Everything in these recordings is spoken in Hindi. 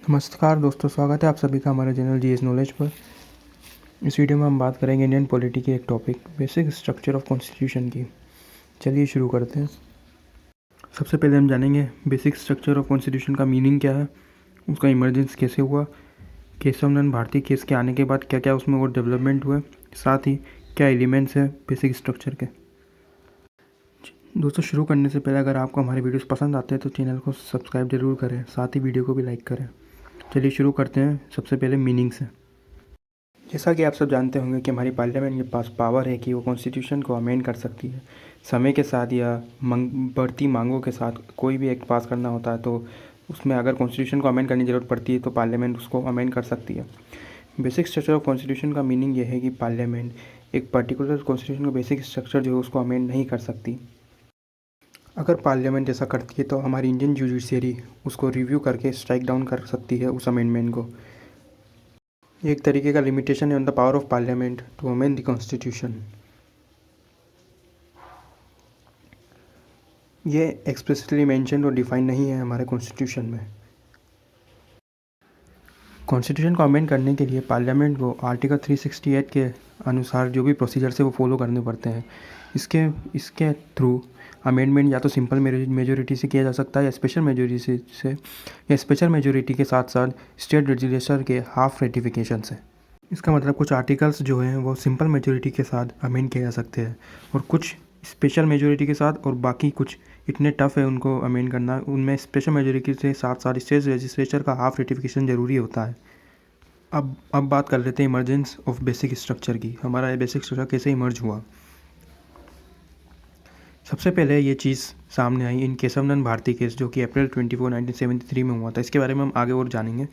नमस्कार दोस्तों, स्वागत है आप सभी का हमारे चैनल जीएस नॉलेज पर। इस वीडियो में हम बात करेंगे इंडियन पॉलिटी के एक topic basic structure of constitution की। चलिए शुरू करते हैं। सबसे पहले हम जानेंगे बेसिक स्ट्रक्चर ऑफ कॉन्स्टिट्यूशन का मीनिंग क्या है, उसका इमरजेंस कैसे हुआ, केशव नंद भारती केस के आने के बाद क्या क्या उसमें और डेवलपमेंट हुए, साथ ही क्या एलिमेंट्स है बेसिक स्ट्रक्चर के। दोस्तों, शुरू करने से पहले अगर आपको हमारे वीडियोस पसंद आते हैं तो चैनल को सब्सक्राइब जरूर करें, साथ ही वीडियो को भी लाइक करें। चलिए शुरू करते हैं। सबसे पहले मीनिंग से। जैसा कि आप सब जानते होंगे कि हमारी पार्लियामेंट के पास पावर है कि वो कॉन्स्टिट्यूशन को अमेंड कर सकती है। समय के साथ या बढ़ती मांगों के साथ कोई भी एक्ट पास करना होता है तो उसमें अगर कॉन्स्टिट्यूशन को अमेंड करने की ज़रूरत पड़ती है तो पार्लियामेंट उसको अमेंड कर सकती है। बेसिक स्ट्रक्चर ऑफ कॉन्स्टिट्यूशन का मीनिंग ये है कि पार्लियामेंट एक पर्टिकुलर कॉन्स्टिट्यूशन का बेसिक स्ट्रक्चर जो है उसको अमेंड नहीं कर सकती। अगर पार्लियामेंट ऐसा करती है तो हमारी इंडियन जुडिशरी उसको रिव्यू करके स्ट्राइक डाउन कर सकती है उस अमेंडमेंट को। ये एक तरीके का लिमिटेशन है on the power of parliament to amend the constitution. ये एक्सप्रेसली मेंशन और डिफाइन नहीं है हमारे कॉन्स्टिट्यूशन में। कॉन्स्टिट्यूशन को अमेंड करने के लिए पार्लियामेंट को आर्टिकल 368 के अनुसार जो भी प्रोसीजर्स है वो फॉलो करने पड़ते हैं। इसके थ्रू अमेंडमेंट या तो सिंपल मेजोरिटी से किया जा सकता है या स्पेशल मेजोरिटी से या स्पेशल मेजोरिटी के साथ साथ स्टेट लेजिस्लेचर के हाफ रेटिफिकेशन से। इसका मतलब कुछ आर्टिकल्स जो हैं वो सिंपल मेजोरिटी के साथ अमेंड किए जा सकते हैं और कुछ स्पेशल मेजोरिटी के साथ, और बाकी कुछ इतने टफ है उनको अमेंड करना, उनमें स्पेशल मेजोरिटी से साथ साथ स्टेट लेजिस्लेचर का हाफ रेटिफिकेशन ज़रूरी होता है। अब बात कर लेते हैं इमरजेंस ऑफ बेसिक स्ट्रक्चर की। हमारा ये बेसिक स्ट्रक्चर कैसे इमर्ज हुआ। सबसे पहले ये चीज़ सामने आई इन केशव नंद भारती केस, जो कि अप्रैल 24, 1973 में हुआ था। इसके बारे में हम आगे और जानेंगे।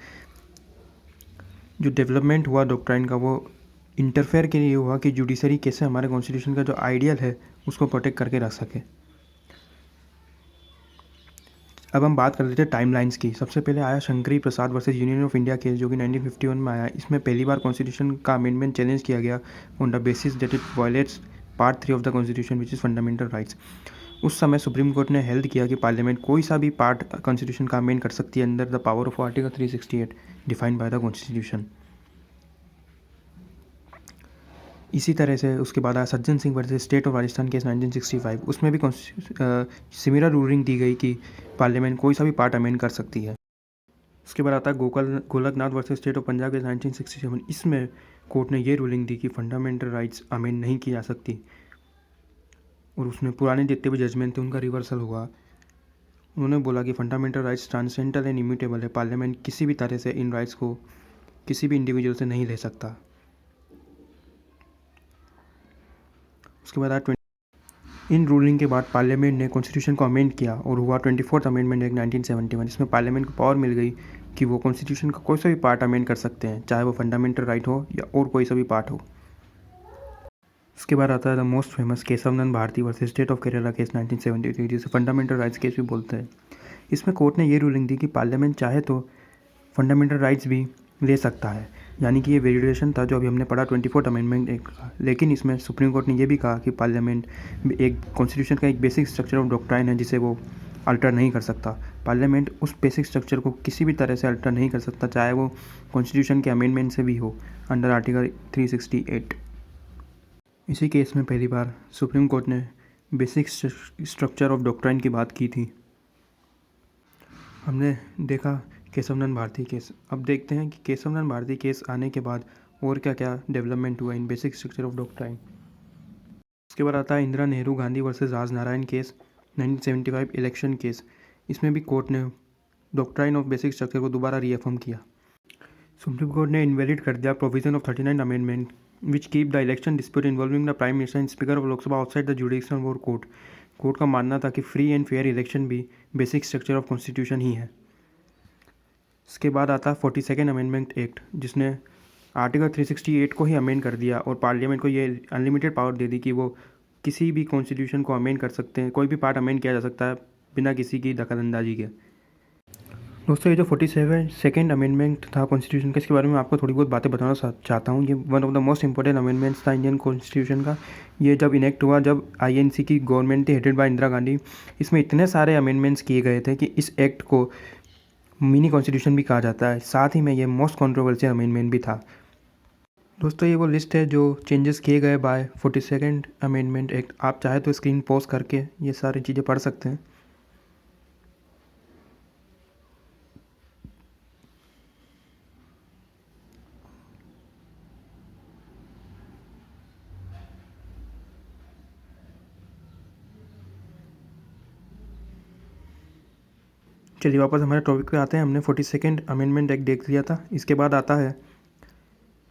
जो डेवलपमेंट हुआ डॉक्ट्राइन का वो इंटरफेयर के लिए हुआ कि जुडिशरी कैसे हमारे कॉन्स्टिट्यूशन का जो आइडियल है उसको प्रोटेक्ट करके रख सके। अब हम बात कर लेते हैं टाइमलाइंस की। सबसे पहले आया Shankari Prasad versus Union of India case, जो कि 1951 में आया। इसमें पहली बार कॉन्स्टिट्यूशन का अमेंडमेंट चैलेंज किया गया on the basis that it violates part 3 of the constitution which is fundamental rights. उस समय सुप्रीम कोर्ट ने हेल्ड किया कि पार्लियामेंट कोई सा भी पार्ट कॉन्स्टिट्यूशन का अमेंड कर सकती है under the power of article 368 defined by the constitution. इसी तरह से उसके बाद आया Sajjan Singh versus state of Rajasthan case 1965। उसमें भी सिमिलर रूलिंग दी गई कि पार्लियामेंट कोई सा भी पार्ट अमेंड कर सकती है। उसके बाद आता है Golaknath versus state of Punjab case 1967। इसमें कोर्ट ने ये रूलिंग दी कि फंडामेंटल राइट्स अमेंड नहीं की जा सकती, और उसमें पुराने जितने भी जजमेंट थे उनका रिवर्सल हुआ। उन्होंने बोला कि fundamental rights transcendental and immutable है, पार्लियामेंट किसी भी तरह से इन राइट्स को किसी भी इंडिविजुअल से नहीं ले सकता। उसके बाद इन रूलिंग के बाद पार्लियामेंट ने कॉन्स्टिट्यूशन को अमेंड किया और हुआ 24th अमेंडमेंट एक्ट 1971। इसमें पार्लियामेंट को पावर मिल गई कि वो कॉन्स्टिट्यूशन का कोई सा भी पार्ट अमेंड कर सकते हैं, चाहे वो फंडामेंटल राइट हो या और कोई सा भी पार्ट हो। उसके बाद आता है the most famous Kesavananda Bharati versus state of Kerala case 1973, जिसे फंडामेंटल राइट्स केस भी बोलते हैं। इसमें कोर्ट ने ये रूलिंग दी कि पार्लियामेंट चाहे तो फंडामेंटल राइट्स भी ले सकता है, यानी कि ये वेरिएशन था जो अभी हमने पढ़ा 24th अमेंडमेंट एक्ट का। लेकिन इसमें सुप्रीम कोर्ट ने ये भी कहा कि पार्लियामेंट एक कॉन्स्टिट्यूशन का एक बेसिक स्ट्रक्चर ऑफ डॉक्ट्राइन है जिसे वो अल्टर नहीं कर सकता। पार्लियामेंट उस बेसिक स्ट्रक्चर को किसी भी तरह से अल्टर नहीं कर सकता, चाहे वो कॉन्स्टिट्यूशन के अमेंडमेंट से भी हो अंडर आर्टिकल 368। इसी केस में पहली बार सुप्रीम कोर्ट ने बेसिक स्ट्रक्चर ऑफ डॉक्ट्राइन की बात की थी। हमने देखा केशव नंद भारती केस। अब देखते हैं कि केशव नंद भारती केस आने के बाद और क्या क्या डेवलपमेंट हुआ इन बेसिक स्ट्रक्चर ऑफ डॉक्ट्राइन। उसके बाद आता है Indira Nehru Gandhi versus Raj Narayan case 1975 election case. इसमें भी कोर्ट ने डॉक्ट्राइन ऑफ बेसिक स्ट्रक्चर को दोबारा रीअफर्म किया। सुप्रीम कोर्ट ने इनवैलिड कर दिया provision of 39 amendment which keep the election dispute involving the prime minister and speaker of Lok Sabha outside the judicial और कोर्ट। कोर्ट का मानना था कि फ्री एंड फेयर इलेक्शन भी बेसिक स्ट्रक्चर ऑफ कॉन्स्टिट्यूशन ही है। इसके बाद आता है 42nd अमेंडमेंट एक्ट, जिसने आर्टिकल 368 को ही अमेंड कर दिया और पार्लियामेंट को ये अनलिमिटेड पावर दे दी कि वो किसी भी कॉन्स्टिट्यूशन को अमेंड कर सकते हैं, कोई भी पार्ट अमेंड किया जा सकता है बिना किसी की दखलंदाजी के। दोस्तों, ये जो 42nd अमेंडमेंट था कॉन्स्टिट्यूशन का, इसके बारे में आपको थोड़ी बहुत बातें बताना चाहता हूँ। ये one of the most important amendments था इंडियन कॉन्स्टिट्यूशन का। ये जब इनेक्ट हुआ, जब आईएनसी की गवर्नमेंट थी हेडेड बाय इंदिरा गांधी, इसमें इतने सारे अमेंडमेंट्स किए गए थे कि इस एक्ट को मिनी कॉन्स्टिट्यूशन भी कहा जाता है। साथ ही में ये मोस्ट कंट्रोवर्शियल अमेंडमेंट भी था। दोस्तों ये वो लिस्ट है जो चेंजेस किए गए बाय 42nd अमेंडमेंट एक्ट। आप चाहे तो स्क्रीन पॉज करके ये सारी चीज़ें पढ़ सकते हैं। चलिए वापस हमारे टॉपिक पे आते हैं। हमने 42nd अमेंडमेंट एक्ट देख लिया था। इसके बाद आता है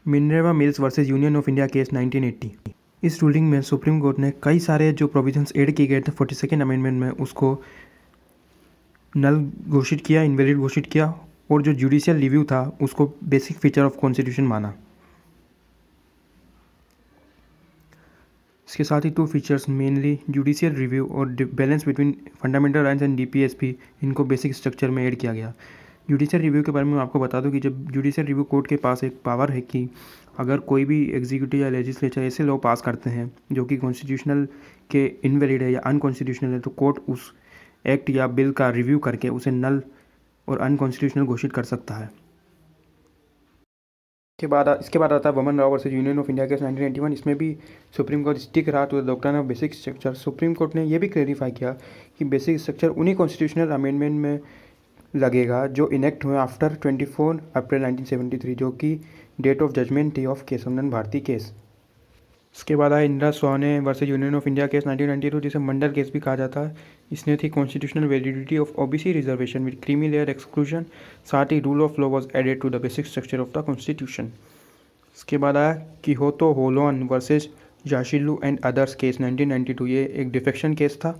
Minerva mills versus Union of India case 1980। इस रूलिंग में सुप्रीम कोर्ट ने कई सारे जो प्रोविजंस ऐड किए गए थे 42nd अमेंडमेंट में उसको नल घोषित किया, इनवैलिड घोषित किया, और जो जुडिशियल रिव्यू था उसको बेसिक फीचर ऑफ कॉन्स्टिट्यूशन माना। इसके साथ ही 2 फीचर्स मेनली जुडिशियल रिव्यू और balance between fundamental rights and DPSP, इनको बेसिक स्ट्रक्चर में ऐड किया गया। जुडिशियल रिव्यू के बारे में मैं आपको बता दूं कि जब जुडिशियल रिव्यू कोर्ट के पास एक पावर है कि अगर कोई भी एग्जीक्यूटिव या लेजिस्लेचर ऐसे लॉ पास करते हैं जो कि कॉन्स्टिट्यूशनल के इनवैलिड है या अनकॉन्स्टिट्यूशनल है, तो कोर्ट उस एक्ट या बिल का रिव्यू करके उसे नल और अनकॉन्स्टिट्यूशनल घोषित कर सकता है। इसके बाद आता है Waman Rao versus Union of India case 1991। इसमें भी सुप्रीम कोर्ट स्टिक रहा to the doctrine of basic structure. Supreme court ने यह भी क्लेरिफाई किया कि बेसिक स्ट्रक्चर उन्हीं कॉन्स्टिट्यूशनल अमेंडमेंट में लगेगा जो इनेक्ट हुए आफ्टर 24 अप्रैल 1973, जो कि डेट ऑफ जजमेंट थी ऑफ केशवनंदन भारती केस। इसके बाद आया Indira Svane versus Union of India case 1992, जिसे मंडल केस भी कहा जाता है। इसने थी constitutional validity of OBC reservation with creamy layer exclusion. साथ ही rule of law was added to the basic structure of the constitution. इसके बाद आया Kihoto Hollohan versus Zachillhu and others case 1992। ये एक डिफेक्शन केस था।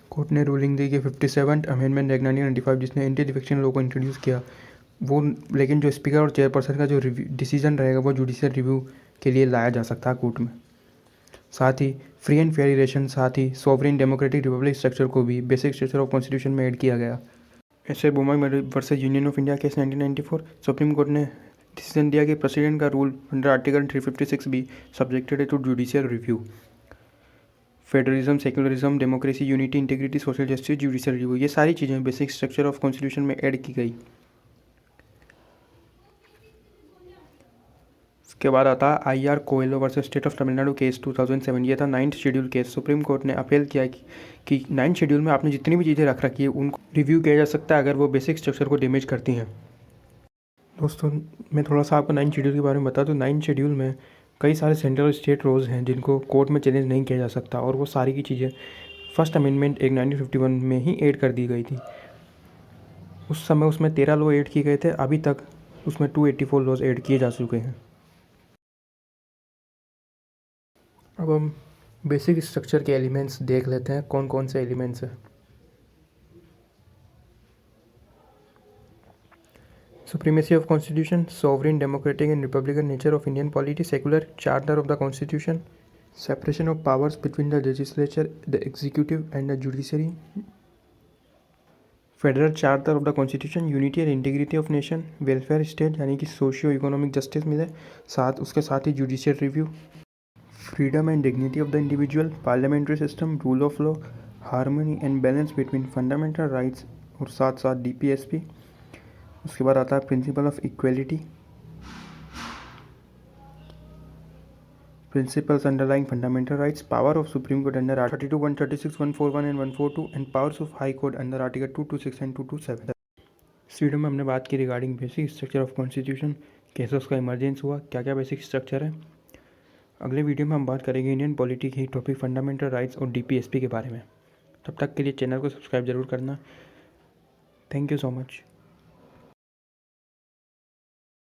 कोर्ट ने रूलिंग दी कि 57th अमेंडमेंट एक्ट 1995 जिसने एंटी डिफेक्शन लॉ को इंट्रोड्यूस किया वो, लेकिन जो स्पीकर और चेयरपर्सन का जो डिसीजन रहेगा वो जुडिशियल रिव्यू के लिए लाया जा सकता है कोर्ट में। साथ ही फ्री एंड फेयर इलेक्शन, साथ ही सॉवरेन डेमोक्रेटिक रिपब्लिक स्ट्रक्चर को भी बेसिक स्ट्रक्चर ऑफ कॉन्स्टिट्यूशन में ऐड किया गया। ऐसे Bommai versus Union of India case 1994, supreme court ने डिसीजन दिया कि प्रेसिडेंट का रूल अंडर आर्टिकल 356 भी subjected to judicial review. Federalism, secularism, democracy, unity, integrity, social justice, judicial review, ये सारी चीज़ें बेसिक स्ट्रक्चर ऑफ कॉन्स्टिट्यूशन में ऐड की गई। इसके बाद आता है IR Coelho versus state of Tamil Nadu case 2007। ये था 9th schedule case. Supreme court ने अपील किया कि 9th शेड्यूल में आपने जितनी भी चीज़ें रख रखी है उनको रिव्यू किया जा सकता है अगर वो बेसिक स्ट्रक्चर को डैमेज करती हैं। दोस्तों मैं थोड़ा सा आपको 9th शेड्यूल के बारे में बता दूँ। 9th शेड्यूल में कई सारे सेंट्रल स्टेट लॉज हैं जिनको कोर्ट में चैलेंज नहीं किया जा सकता, और वो सारी की चीज़ें फर्स्ट अमेंडमेंट एक 1951 में ही ऐड कर दी गई थी। उस समय उसमें 13 लॉ ऐड किए गए थे। अभी तक उसमें 284 लॉज ऐड किए जा चुके हैं। अब हम बेसिक स्ट्रक्चर के एलिमेंट्स देख लेते हैं, कौन कौन से एलिमेंट्स हैं। Supremacy of constitution, sovereign democratic and republican nature of Indian polity, secular charter of the constitution, separation of powers between the legislature, the executive and the judiciary, federal charter of the constitution, unity and integrity of nation, welfare state यानी कि सोशियो इकोनॉमिक जस्टिस मिले, उसके साथ ही judicial review, freedom and dignity of the individual, parliamentary system, rule of law, harmony and balance between fundamental rights, और साथ साथ DPSP। उसके बाद आता है principle of equality, principles underlying fundamental rights, power of supreme court under article 32, 136, 141 and 142, and powers of high court under article 226 and 227। Freedom में हमने बात की regarding basic structure of constitution, कैसे उसका इमरजेंस हुआ, क्या क्या बेसिक स्ट्रक्चर है। अगले वीडियो में हम बात करेंगे इंडियन पॉलिटी की टॉपिक फंडामेंटल राइट्स और DPSP के बारे में। तब तक के लिए चैनल को सब्सक्राइब जरूर करना। Thank you so much.